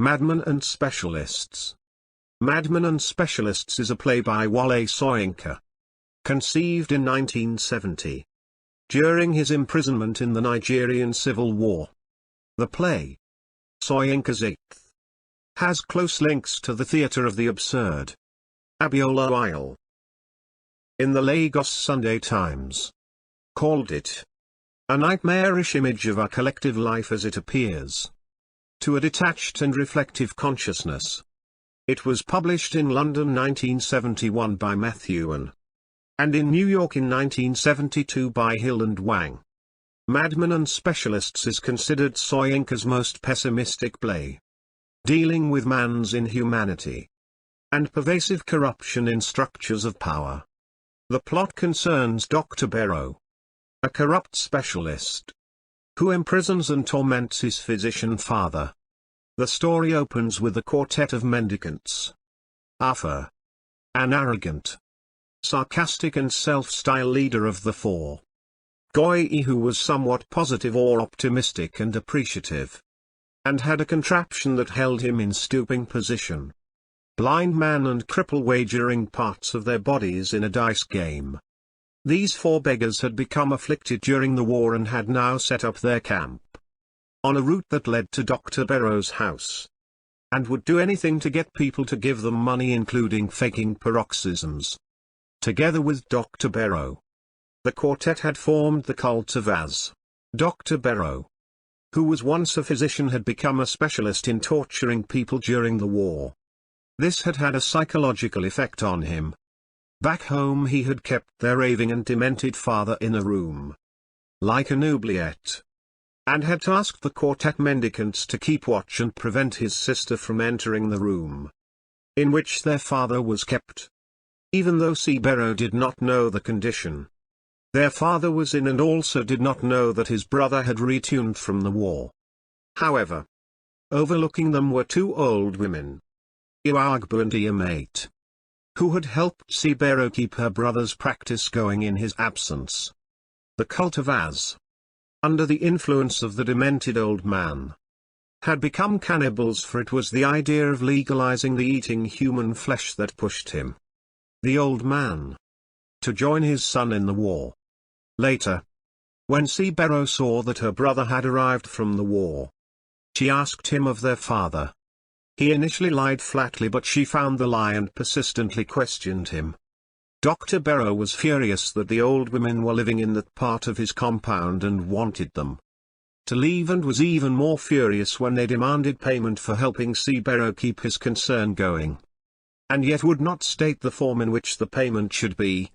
Madmen and Specialists. Madmen and Specialists is a play by Wole Soyinka. Conceived in 1970. During his imprisonment in the Nigerian Civil War. The play, Soyinka's Eighth, has close links to the theatre of the absurd. Abiola Isle. In the Lagos Sunday Times, called it a nightmarish image of our collective life as it appears to a detached and reflective consciousness. It was published in London 1971 by Matthew and in New York in 1972 by Hill and Wang. Madmen and Specialists is considered Soyinka's most pessimistic play, dealing with man's inhumanity and pervasive corruption in structures of power. The plot concerns Dr. Bero, a corrupt specialist, who imprisons and torments his physician father. The story opens with a quartet of mendicants. Afa, an arrogant, sarcastic and self-styled leader of the four. Goyi, who was somewhat positive or optimistic and appreciative, and had a contraption that held him in stooping position. Blind man and cripple wagering parts of their bodies in a dice game. These four beggars had become afflicted during the war and had now set up their camp on a route that led to Dr. Bero's house, and would do anything to get people to give them money, including faking paroxysms. Together with Dr. Bero, the quartet had formed the cult of Az. Dr. Bero, who was once a physician, had become a specialist in torturing people during the war. This had had a psychological effect on him. Back home he had kept their raving and demented father in a room, like an oubliette, and had tasked the quartet mendicants to keep watch and prevent his sister from entering the room in which their father was kept. Even though Bero did not know the condition their father was in, and also did not know that his brother had returned from the war. However, overlooking them were two old women, Iwagbu and Iamate, who had helped Bero keep her brother's practice going in his absence. The cult of Az, under the influence of the demented old man, had become cannibals, for it was the idea of legalizing the eating human flesh that pushed him, the old man, to join his son in the war. Later, when Bero saw that her brother had arrived from the war, she asked him of their father. He initially lied flatly, but she found the lie and persistently questioned him. Dr. Bero was furious that the old women were living in that part of his compound and wanted them to leave, and was even more furious when they demanded payment for helping Bero keep his concern going, and yet would not state the form in which the payment should be.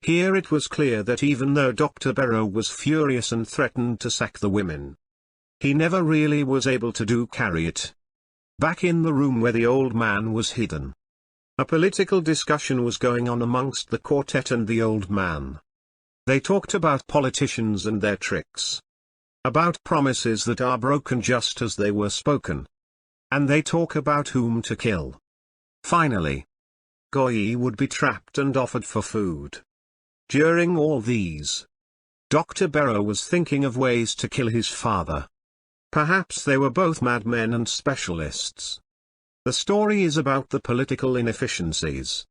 Here it was clear that even though Dr. Bero was furious and threatened to sack the women, he never really was able to carry it. Back in the room where the old man was hidden, a political discussion was going on amongst the quartet and the old man. They talked about politicians and their tricks, about promises that are broken just as they were spoken, and they talk about whom to kill. Finally, Goyi would be trapped and offered for food. During all these, Dr. Bero was thinking of ways to kill his father. Perhaps they were both madmen and specialists. The story is about the political inefficiencies,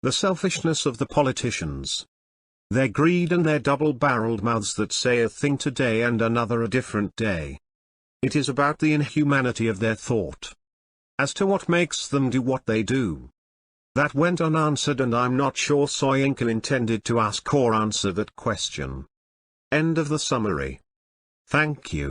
the selfishness of the politicians, their greed and their double-barreled mouths that say a thing today and another a different day. It is about the inhumanity of their thought as to what makes them do what they do. That went unanswered, and I'm not sure Soyinka intended to ask or answer that question. End of the summary. Thank you.